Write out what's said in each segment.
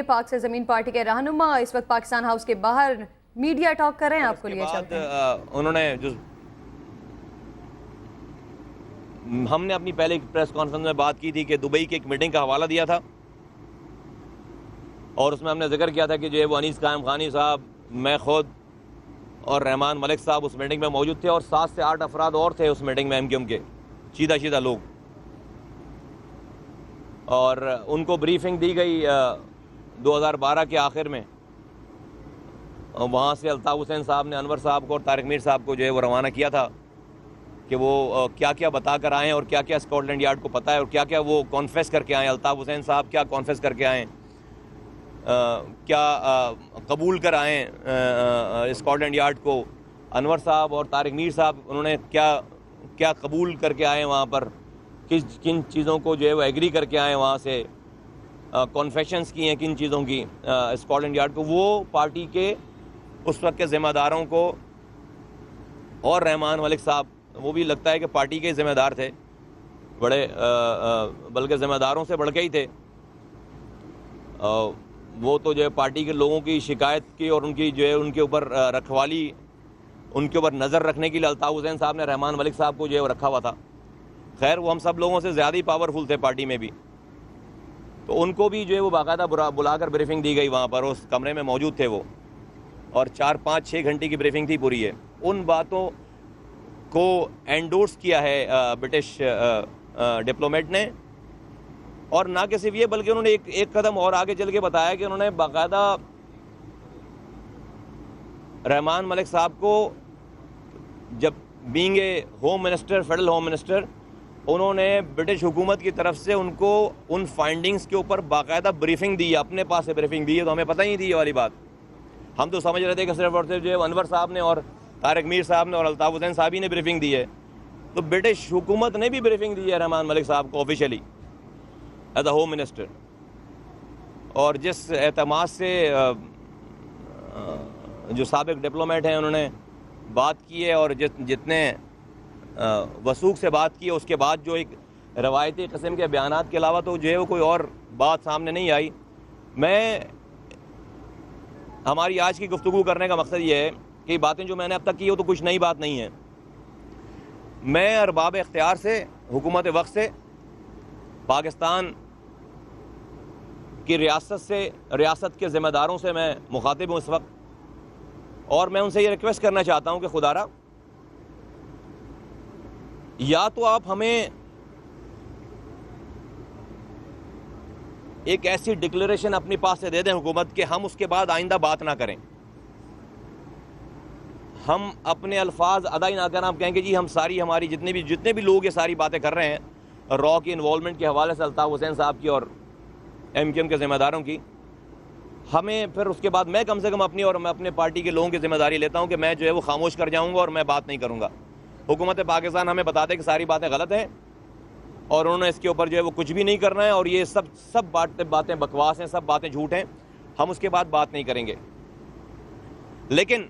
پاک سے زمین پارٹی کے رہنما اس وقت پاکستان ہاؤس کے باہر میڈیا ٹاک کر رہے ہیں، آپ کو لیے چلتے ہیں۔ انہوں نے جو ہم نے اپنی پہلے پریس کانفرنس میں بات کی تھی کہ دبئی کی ایک میٹنگ کا حوالہ دیا تھا، اور اس میں ہم نے ذکر کیا تھا کہ جو ہے وہ انیس قائم خانی صاحب، میں خود اور رحمان ملک صاحب اس میٹنگ میں موجود تھے، اور 7 سے 8 افراد اور تھے اس میٹنگ میں MQM کے سیدھا لوگ، اور ان کو بریفنگ دی گئی 2012 کے آخر میں۔ وہاں سے الطاف حسین صاحب نے انور صاحب کو اور طارق میر صاحب کو جو ہے وہ روانہ کیا تھا کہ وہ کیا کیا بتا کر آئیں اور کیا کیا اسکاٹ لینڈ یارڈ کو پتہ ہے اور کیا کیا وہ کانفیس کر کے آئیں۔ الطاف حسین صاحب کیا کانفیس کر کے آئیں، کیا قبول کر آئیں اسکاٹ لینڈ یارڈ کو۔ انور صاحب اور طارق میر صاحب انہوں نے کیا قبول کر کے آئے وہاں پر، کن چیزوں کو جو ہے وہ ایگری کر کے آئے وہاں سے، کانفیشنز کی ہیں کن چیزوں کی اسکاٹ لینڈ یارڈ کو۔ وہ پارٹی کے اس وقت کے ذمہ داروں کو، اور رحمان ملک صاحب وہ بھی لگتا ہے کہ پارٹی کے ذمہ دار تھے بڑے، بلکہ ذمہ داروں سے بڑھ کے ہی تھے۔ وہ تو جو ہے پارٹی کے لوگوں کی شکایت کی اور ان کی جو ہے ان کے اوپر رکھوالی، ان کے اوپر نظر رکھنے کے لیے الطاف حسین صاحب نے رحمان ملک صاحب کو جو ہے وہ رکھا ہوا تھا۔ خیر وہ ہم سب لوگوں سے زیادہ ہی پاورفل تھے پارٹی میں بھی، تو ان کو بھی جو ہے وہ باقاعدہ بلا کر بریفنگ دی گئی، وہاں پر اس کمرے میں موجود تھے وہ، اور 4 5 6 گھنٹے کی بریفنگ تھی پوری ہے۔ ان باتوں کو انڈورس کیا ہے برٹش ڈپلومیٹ نے، اور نہ کہ صرف یہ بلکہ انہوں نے ایک قدم اور آگے چل کے بتایا کہ انہوں نے باقاعدہ رحمان ملک صاحب کو، جب being a home minister, federal home minister, انہوں نے برٹش حکومت کی طرف سے ان کو ان فائنڈنگز کے اوپر باقاعدہ بریفنگ دی ہے، اپنے پاس سے بریفنگ دی ہے، تو ہمیں پتہ ہی نہیں تھی یہ والی بات۔ ہم تو سمجھ رہے تھے کہ صرف اور صرف جو ہے انور صاحب نے اور طارق میر صاحب نے اور الطاف حسین صاحب ہی نے بریفنگ دی ہے، تو برٹش حکومت نے بھی بریفنگ دی ہے رحمان ملک صاحب کو officially as a home minister, اور جس اعتماد سے جو سابق ڈپلومیٹ ہیں انہوں نے بات کی ہے، اور جتنے وثوق سے بات کی ہے، اس کے بعد جو ایک روایتی قسم کے بیانات کے علاوہ تو جو ہے وہ کوئی اور بات سامنے نہیں آئی۔ ہماری آج کی گفتگو کرنے کا مقصد یہ ہے کہ یہ باتیں جو میں نے اب تک کی وہ تو کچھ نئی بات نہیں ہے۔ میں ارباب اختیار سے، حکومت وقت سے، پاکستان کی ریاست کے ذمہ داروں سے میں مخاطب ہوں اس وقت، اور میں ان سے یہ ریکویسٹ کرنا چاہتا ہوں کہ خدا را، یا تو آپ ہمیں ایک ایسی ڈکلیریشن اپنی پاس سے دے دیں حکومت کہ ہم اس کے بعد آئندہ بات نہ کریں، ہم اپنے الفاظ ادا ہی نہ کریں، ہم کہیں کہ جی ہم ہماری جتنے بھی لوگ یہ ساری باتیں کر رہے ہیں را کی انوالومنٹ کے حوالے سے الطاف حسین صاحب کی اور MQM کے ذمہ داروں کی، ہمیں پھر اس کے بعد میں کم سے کم اپنی اور میں اپنے پارٹی کے لوگوں کی ذمہ داری لیتا ہوں کہ میں جو ہے وہ خاموش کر جاؤں گا اور میں بات نہیں کروں گا۔ حکومت پاکستان ہمیں بتا دے کہ ساری باتیں غلط ہیں اور انہوں نے اس کے اوپر جو ہے وہ کچھ بھی نہیں کرنا ہے، اور یہ سب باتیں بکواس ہیں، سب باتیں جھوٹ ہیں، ہم اس کے بعد بات نہیں کریں گے۔ لیکن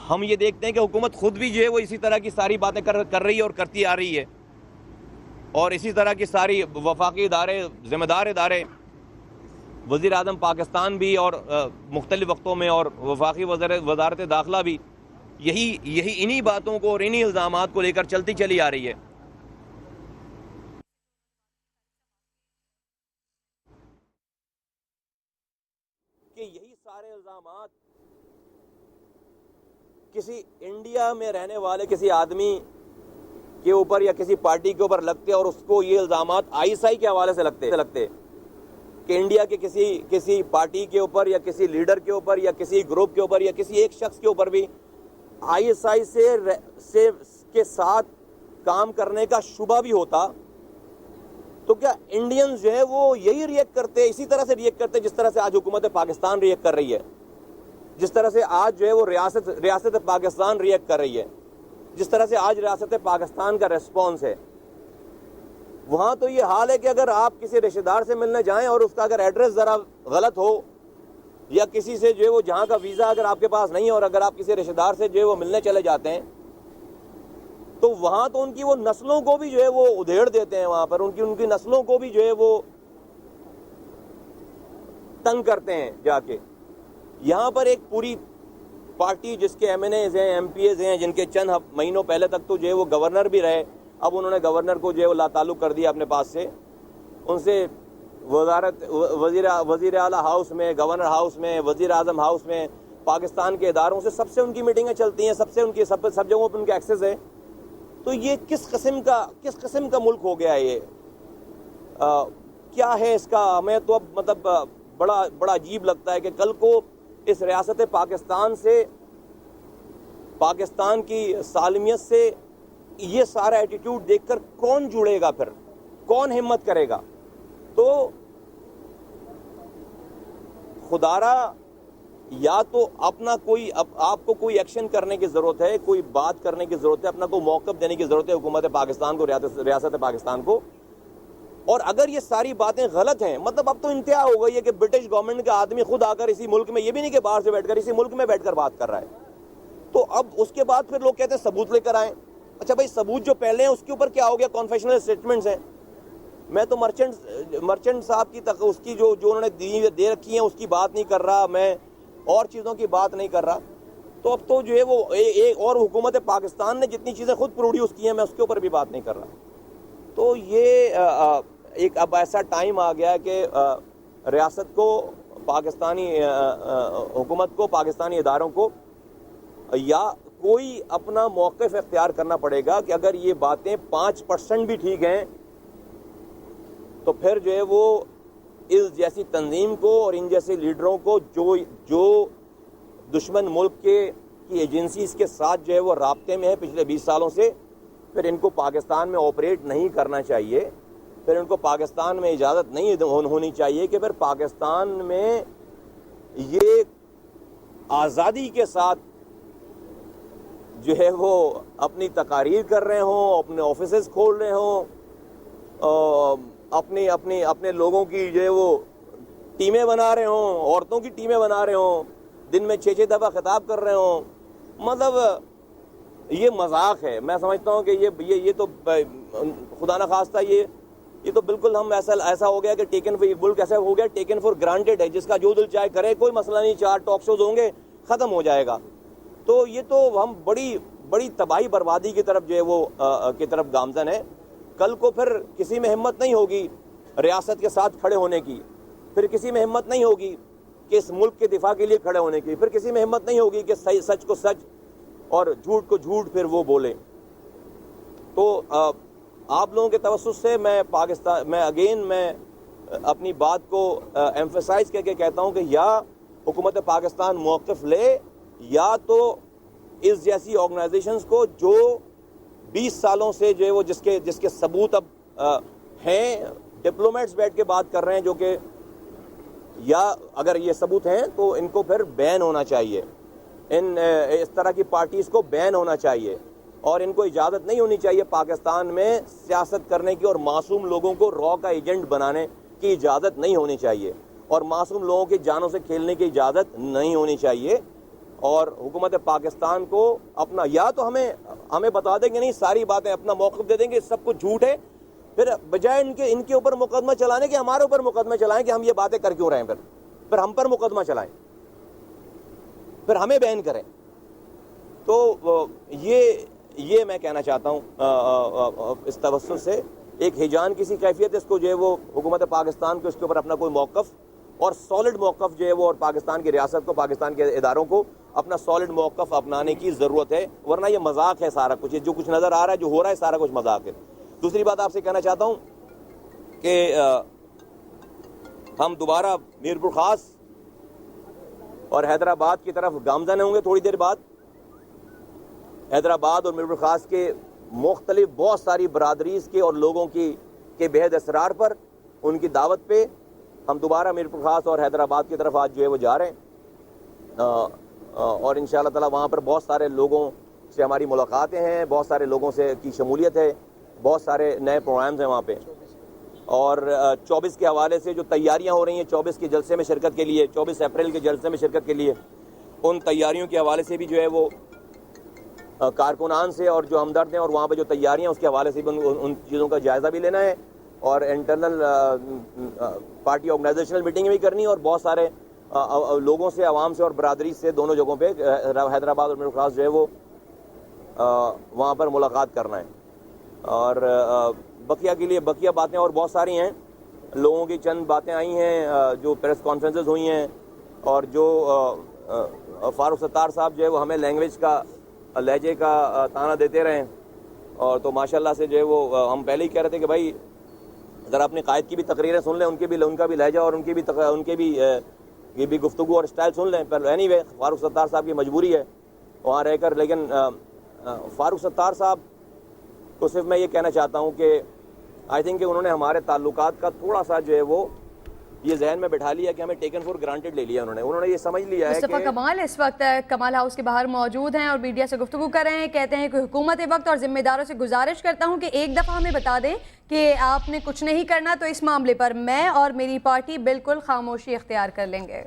ہم یہ دیکھتے ہیں کہ حکومت خود بھی جو ہے وہ اسی طرح کی ساری باتیں کر رہی ہے اور کرتی آ رہی ہے، اور اسی طرح کی ساری وفاقی ادارے، ذمہ دار ادارے، وزیر اعظم پاکستان بھی اور مختلف وقتوں میں، اور وفاقی وزارت داخلہ بھی یہی انہی باتوں کو اور انہی الزامات کو لے کر چلتی چلی آ رہی ہے۔ کہ یہی سارے الزامات کسی انڈیا میں رہنے والے کسی آدمی کے اوپر یا کسی پارٹی کے اوپر لگتے، اور اس کو یہ الزامات ISI کے حوالے سے لگتے کہ انڈیا کے کسی پارٹی کے اوپر یا کسی لیڈر کے اوپر یا کسی گروپ کے اوپر یا کسی ایک شخص کے اوپر بھی ISI کے ساتھ کام کرنے کا شبہ بھی ہوتا، تو کیا انڈینز جو ہے وہ یہی ریئیکٹ کرتے، اسی طرح سے ریئیکٹ کرتے جس طرح سے آج حکومت پاکستان ریئیکٹ کر رہی ہے، جس طرح سے آج جو ہے وہ ریاست پاکستان ریئیکٹ کر رہی ہے، جس طرح سے آج ریاست پاکستان کا ریسپانس ہے؟ وہاں تو یہ حال ہے کہ اگر آپ کسی رشتہ دار سے ملنے جائیں اور اس کا اگر ایڈریس ذرا غلط ہو، یا کسی سے جو ہے وہ جہاں کا ویزا اگر آپ کے پاس نہیں ہے، اور اگر آپ کسی رشتہ دار سے جو ہے وہ ملنے چلے جاتے ہیں، تو وہاں تو ان کی وہ نسلوں کو بھی جو ہے وہ ادھیڑ دیتے ہیں، وہاں پر ان کی نسلوں کو بھی جو ہے وہ تنگ کرتے ہیں جا کے. یہاں پر ایک پوری پارٹی جس کے ایم این ایز ہیں, ایم پی ایز ہیں, جن کے چند مہینوں پہلے تک تو جو ہے وہ گورنر بھی رہے, اب انہوں نے گورنر کو جو ہے وہ لاتعلق کر دیا اپنے پاس سے. ان سے وزیر اعلیٰ ہاؤس میں, گورنر ہاؤس میں, وزیر اعظم ہاؤس میں, پاکستان کے اداروں سے سب سے ان کی میٹنگیں چلتی ہیں, سب سے ان کی سب جگہوں پہ ان کے ایکسیس ہے. تو یہ کس قسم کا ملک ہو گیا ہے یہ؟ کیا ہے اس کا؟ ہمیں تو اب مطلب بڑا عجیب لگتا ہے کہ کل کو اس ریاست پاکستان سے, پاکستان کی سالمیت سے یہ سارا ایٹیٹیوڈ دیکھ کر کون جڑے گا, پھر کون ہمت کرے گا؟ تو خدارا یا تو اپنا کوئی آپ کو کوئی ایکشن کرنے کی ضرورت ہے, کوئی بات کرنے کی ضرورت ہے, اپنا کوئی موقف دینے کی ضرورت ہے حکومت پاکستان کو, ریاست پاکستان کو. اور اگر یہ ساری باتیں غلط ہیں, مطلب اب تو انتہا ہو گئی ہے کہ برٹش گورنمنٹ کا آدمی خود آ کر اسی ملک میں, یہ بھی نہیں کہ باہر سے بیٹھ کر, اسی ملک میں بیٹھ کر بات کر رہا ہے. تو اب اس کے بعد پھر لوگ کہتے ہیں ثبوت لے کر آئیں. اچھا بھائی, ثبوت جو پہلے ہیں اس کے اوپر کیا ہو گیا؟ کانفیشنل اسٹیٹمنٹس ہیں. میں تو مرچنٹ صاحب کی اس کی جو انہوں نے دے رکھی ہیں اس کی بات نہیں کر رہا, میں اور چیزوں کی بات نہیں کر رہا. تو اب تو جو ہے وہ ایک اور حکومت پاکستان نے جتنی چیزیں خود پروڈیوس کی ہیں میں اس کے اوپر بھی بات نہیں کر رہا. تو یہ ایک اب ایسا ٹائم آ گیا کہ ریاست کو, پاکستانی حکومت کو, پاکستانی اداروں کو یا کوئی اپنا موقف اختیار کرنا پڑے گا کہ اگر یہ باتیں 5% بھی ٹھیک ہیں تو پھر جو ہے وہ اس جیسی تنظیم کو اور ان جیسے لیڈروں کو جو دشمن ملک کی ایجنسیز کے ساتھ جو ہے وہ رابطے میں ہے پچھلے 20 سالوں سے, پھر ان کو پاکستان میں آپریٹ نہیں کرنا چاہیے. پھر ان کو پاکستان میں اجازت نہیں ہونی چاہیے کہ پھر پاکستان میں یہ آزادی کے ساتھ جو ہے وہ اپنی تقاریر کر رہے ہوں, اپنے آفیسز کھول رہے ہوں, اپنے لوگوں کی جو ہے وہ ٹیمیں بنا رہے ہوں, عورتوں کی ٹیمیں بنا رہے ہوں, دن میں 6 دفعہ خطاب کر رہے ہوں. مطلب یہ مذاق ہے. میں سمجھتا ہوں کہ یہ تو خدا نخواستہ یہ تو بالکل ہم ایسا ہو گیا کہ ٹیکن فور, ملک ایسا ہو گیا ٹیکن فور گرانٹیڈ ہے, جس کا جو دل چاہے کرے, کوئی مسئلہ نہیں, 4 ٹاک شوز ہوں گے, ختم ہو جائے گا. تو یہ تو ہم بڑی تباہی بربادی کی طرف جو ہے وہ کی طرف گامزن ہے. کل کو پھر کسی میں ہمت نہیں ہوگی ریاست کے ساتھ کھڑے ہونے کی, پھر کسی میں ہمت نہیں ہوگی کہ اس ملک کے دفاع کے لیے کھڑے ہونے کی, پھر کسی میں ہمت نہیں ہوگی کہ سچ کو سچ اور جھوٹ کو جھوٹ پھر وہ بولے. تو آپ لوگوں کے توسط سے میں اپنی بات کو ایمفیسائز کر کے کہتا ہوں کہ یا حکومت پاکستان موقف لے, یا تو اس جیسی آرگنائزیشنز کو جو 20 سالوں سے جو ہے وہ جس کے ثبوت اب ہیں, ڈپلومیٹس بیٹھ کے بات کر رہے ہیں جو کہ, یا اگر یہ ثبوت ہیں تو ان کو پھر بین ہونا چاہیے, اس طرح کی پارٹیز کو بین ہونا چاہیے, اور ان کو اجازت نہیں ہونی چاہیے پاکستان میں سیاست کرنے کی, اور معصوم لوگوں کو را کا ایجنٹ بنانے کی اجازت نہیں ہونی چاہیے, اور معصوم لوگوں کی جانوں سے کھیلنے کی اجازت نہیں ہونی چاہیے. اور حکومت پاکستان کو اپنا, یا تو ہمیں بتا دیں گے نہیں ساری باتیں, اپنا موقف دے دیں گے سب کچھ جھوٹ ہے, پھر بجائے ان کے اوپر مقدمہ چلانے کے ہمارے اوپر مقدمہ چلائیں کہ ہم یہ باتیں کر کیوں رہے ہیں, پھر ہم پر مقدمہ چلائیں, پھر ہمیں بین کریں. تو یہ میں کہنا چاہتا ہوں اس توسط سے, ایک ہیجان کسی کیفیت اس کو جو ہے وہ حکومت پاکستان کو اس کے اوپر اپنا کوئی موقف اور سالڈ موقف جو ہے وہ, اور پاکستان کی ریاست کو, پاکستان کے اداروں کو اپنا سالڈ موقف اپنانے کی ضرورت ہے, ورنہ یہ مذاق ہے سارا کچھ, جو کچھ نظر آ رہا ہے, جو ہو رہا ہے, سارا کچھ مذاق ہے. دوسری بات آپ سے کہنا چاہتا ہوں کہ ہم دوبارہ میرپور خاص اور حیدرآباد کی طرف گامزن ہوں گے تھوڑی دیر بعد. حیدرآباد اور میرپور خاص کے مختلف بہت ساری برادریز کے اور لوگوں کے بہت اصرار پر, ان کی دعوت پہ ہم دوبارہ میرپور خاص اور حیدرآباد کی طرف آج جو ہے وہ جا رہے ہیں, اور انشاءاللہ تعالی وہاں پر بہت سارے لوگوں سے ہماری ملاقاتیں ہیں, بہت سارے لوگوں سے کی شمولیت ہے, بہت سارے نئے پروگرامز ہیں وہاں پہ. اور 24 کے حوالے سے جو تیاریاں ہو رہی ہیں 24 کے جلسے میں شرکت کے لیے, 24 اپریل کے جلسے میں شرکت کے لیے, ان تیاریوں کے حوالے سے بھی جو ہے وہ کارکنان سے اور جو ہمدرد ہیں اور وہاں پہ جو تیاریاں اس کے حوالے سے بھی ان چیزوں کا جائزہ بھی لینا ہے. اور انٹرنل پارٹی آرگنائزیشنل میٹنگیں بھی کرنی اور بہت سارے لوگوں سے، عوام سے اور برادری سے دونوں جگہوں پہ حیدرآباد اور مڈل کلاس جو ہے وہ وہاں پر ملاقات کرنا ہے. اور بقیہ کے لیے بقیہ باتیں اور بہت ساری ہیں. لوگوں کی چند باتیں آئی ہیں جو پریس کانفرنسز ہوئی ہیں، اور جو فاروق ستار صاحب جو ہے وہ ہمیں لینگویج کا، لہجے کا طعنہ دیتے رہے، اور تو ماشاءاللہ سے جو ہے وہ ہم پہلے ہی کہہ رہے تھے کہ بھائی ذرا اپنے قائد کی بھی تقریریں سن لیں، ان کا بھی لہجہ اور ان کی بھی گفتگو اور اسٹائل سن لیں. پر اینی وے فاروق ستار صاحب کی مجبوری ہے وہاں رہ کر. لیکن فاروق ستار صاحب کو صرف میں یہ کہنا چاہتا ہوں کہ آئی تھنک کہ انہوں نے ہمارے تعلقات کا تھوڑا سا جو ہے وہ یہ ذہن میں بٹھا لیا کہ ہمیں ٹیکن فور گرانٹیڈ لے لیا. انہوں نے یہ سمجھ لیا ہے مصطفیٰ کمال اس وقت کمال ہاؤس کے باہر موجود ہیں اور میڈیا سے گفتگو کر رہے ہیں. کہتے ہیں کہ حکومت وقت اور ذمہ داروں سے گزارش کرتا ہوں کہ ایک دفعہ ہمیں بتا دیں کہ آپ نے کچھ نہیں کرنا تو اس معاملے پر میں اور میری پارٹی بالکل خاموشی اختیار کر لیں گے.